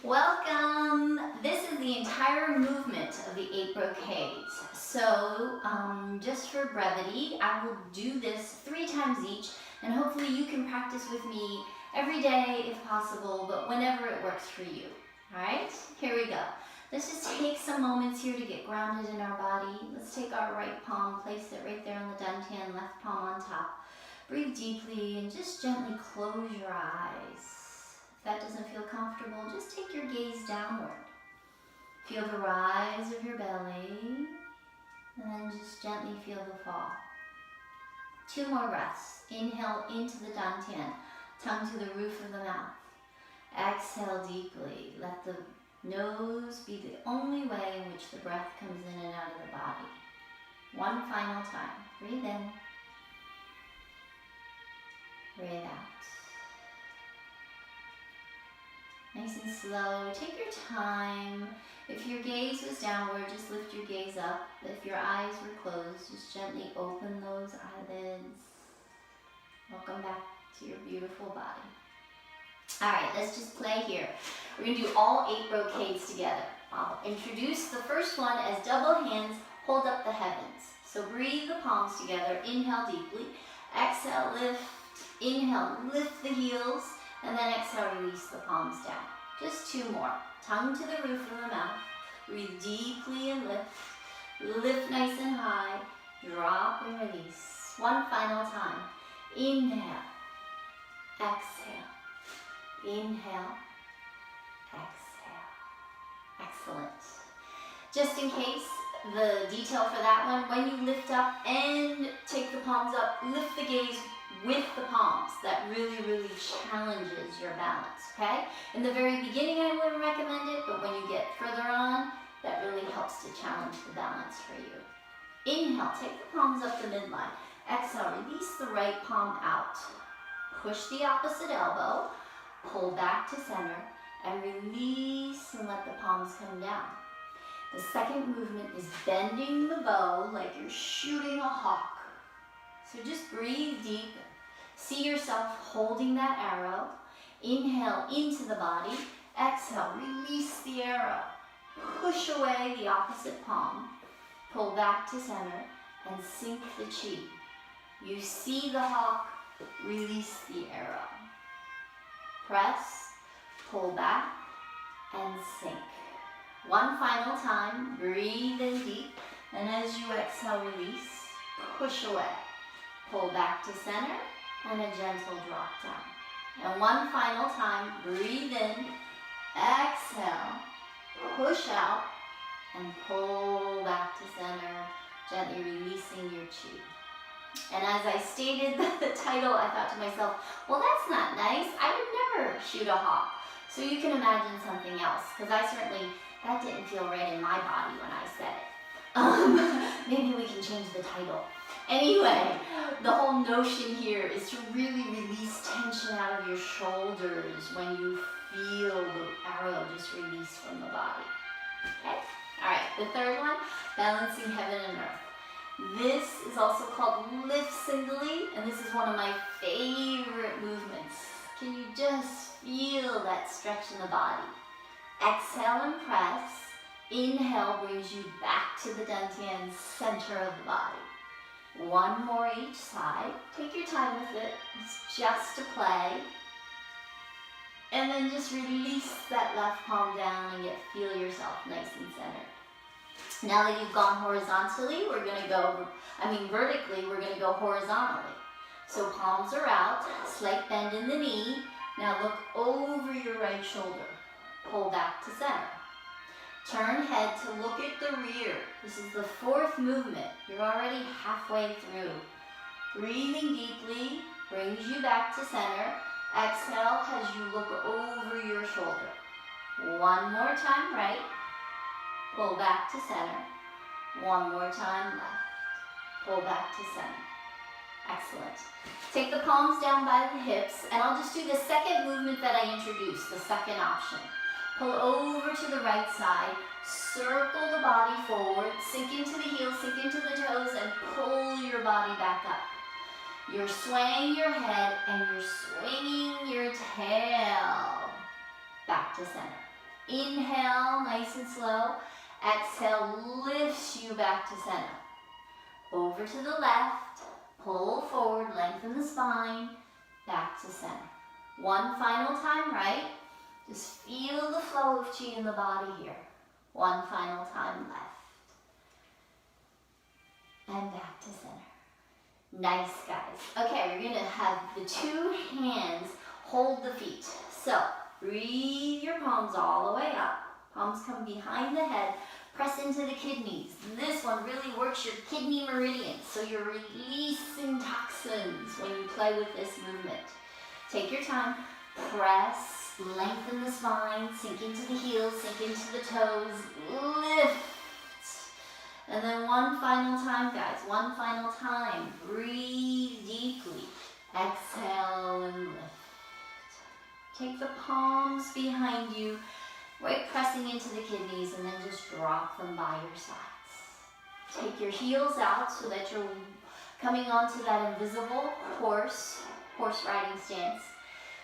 Welcome! This is the entire movement of the 8 brocades. So, just for brevity, I will do this 3 times each, and hopefully you can practice with me every day if possible, but whenever it works for you. Alright, here we go. Let's just take some moments here to get grounded in our body. Let's take our right palm, place it right there on the dantian, left palm on top. Breathe deeply and just gently close your eyes. If that doesn't feel comfortable, just take your gaze downward. Feel the rise of your belly, and then just gently feel the fall. 2 more breaths. Inhale into the dantian, tongue to the roof of the mouth. Exhale deeply. Let the nose be the only way in which the breath comes in and out of the body. 1 final time. Breathe in. Breathe out. Nice and slow. Take your time. If your gaze was downward, just lift your gaze up. If your eyes were closed, just gently open those eyelids. Welcome back to your beautiful body. Alright, let's just play here. We're going to do all 8 brocades together. I'll introduce the first one as double hands hold up the heavens. So breathe the palms together. Inhale deeply. Exhale, lift. Inhale, lift the heels. And then exhale, release the palms down. Just 2 more. Tongue to the roof of the mouth. Breathe deeply and lift. Lift nice and high. Drop and release. 1 final time. Inhale. Exhale. Inhale. Exhale. Excellent. Just in case, the detail for that one, when you lift up and take the palms up, lift the gaze with the palms. That really, really challenges your balance, okay? In the very beginning, I wouldn't recommend it, but when you get further on, that really helps to challenge the balance for you. Inhale, take the palms up the midline. Exhale, release the right palm out. Push the opposite elbow, pull back to center, and release and let the palms come down. The second movement is bending the bow like you're shooting a hawk. So just breathe deep. See yourself holding that arrow. Inhale into the body. Exhale, release the arrow. Push away the opposite palm. Pull back to center and sink the chi. You see the hawk, release the arrow. Press, pull back, and sink. 1 final time. Breathe in deep. And as you exhale, release. Push away. Pull back to center and a gentle drop down. And 1 final time, breathe in, exhale, push out, and pull back to center, gently releasing your chi. And as I stated the title, I thought to myself, well, that's not nice. I would never shoot a hawk. So you can imagine something else, because that didn't feel right in my body when I said it. Maybe we can change the title. Anyway, the whole notion here is to really release tension out of your shoulders when you feel the arrow just release from the body. Okay? Alright, the third one, balancing heaven and earth. This is also called lift singly, and this is one of my favorite movements. Can you just feel that stretch in the body? Exhale and press. Inhale brings you back to the dantian center of the body. 1 more each side. Take your time with it. It's just a play. And then just release that left palm down and feel yourself nice and centered. Now that you've gone horizontally, vertically, we're going to go horizontally. So palms are out, slight bend in the knee. Now look over your right shoulder. Pull back to center. Turn head to look at the rear. This is the 4th movement. You're already halfway through. Breathing deeply brings you back to center. Exhale as you look over your shoulder. 1 more time right. Pull back to center. 1 more time left. Pull back to center. Excellent. Take the palms down by the hips, and I'll just do the second movement that I introduced, the second option. Pull over to the right side, circle the body forward, sink into the heels, sink into the toes, and pull your body back up. You're swaying your head and you're swinging your tail back to center. Inhale, nice and slow. Exhale, lifts you back to center. Over to the left, pull forward, lengthen the spine, back to center. One final time, right? Just feel the flow of chi in the body here. One final time left. And back to center. Nice, guys. Okay, we're gonna have the two hands hold the feet. So, breathe your palms all the way up. Palms come behind the head. Press into the kidneys. This one really works your kidney meridian, so you're releasing toxins when you play with this movement. Take your time. Press, lengthen the spine, sink into the heels, sink into the toes, lift. And then one final time, guys, one final time. Breathe deeply. Exhale and lift. Take the palms behind you, right, pressing into the kidneys, and then just drop them by your sides. Take your heels out so that you're coming onto that invisible horse riding stance.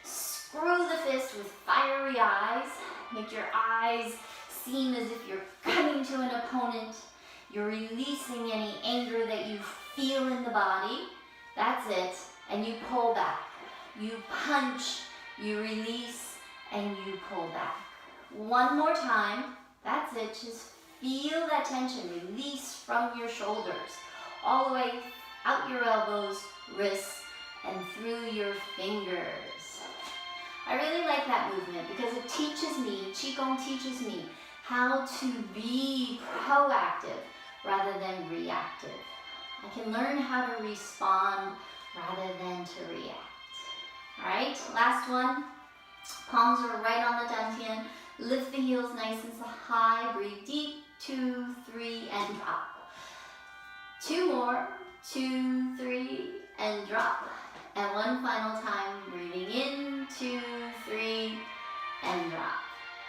Screw the fist with fiery eyes. Make your eyes seem as if you're coming to an opponent. You're releasing any anger that you feel in the body. That's it. And you pull back. You punch, you release, and you pull back. One more time. That's it. Just feel that tension release from your shoulders. All the way out your elbows, wrists, and through your fingers. I really like that movement because it teaches me, Qigong teaches me, how to be proactive rather than reactive. I can learn how to respond rather than to react. All right, last one. Palms are right on the dantian. Lift the heels nice and high. Breathe deep. 2, 3, and drop. 2 more. 2, 3, and drop. And one final time. Breathing in. 2, 3, and drop.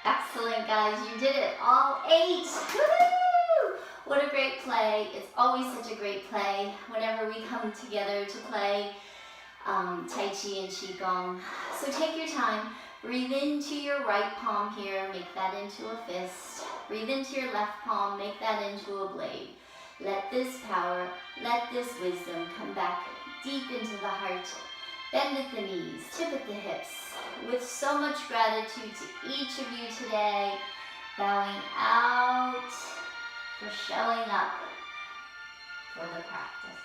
Excellent, guys. You did it. All 8. Woohoo! What a great play. It's always such a great play whenever we come together to play Tai Chi and Qigong. So take your time. Breathe into your right palm here. Make that into a fist. Breathe into your left palm. Make that into a blade. Let this power, let this wisdom come back deep into the heart. Bend at the knees, tip at the hips. With so much gratitude to each of you today, bowing out for showing up for the practice.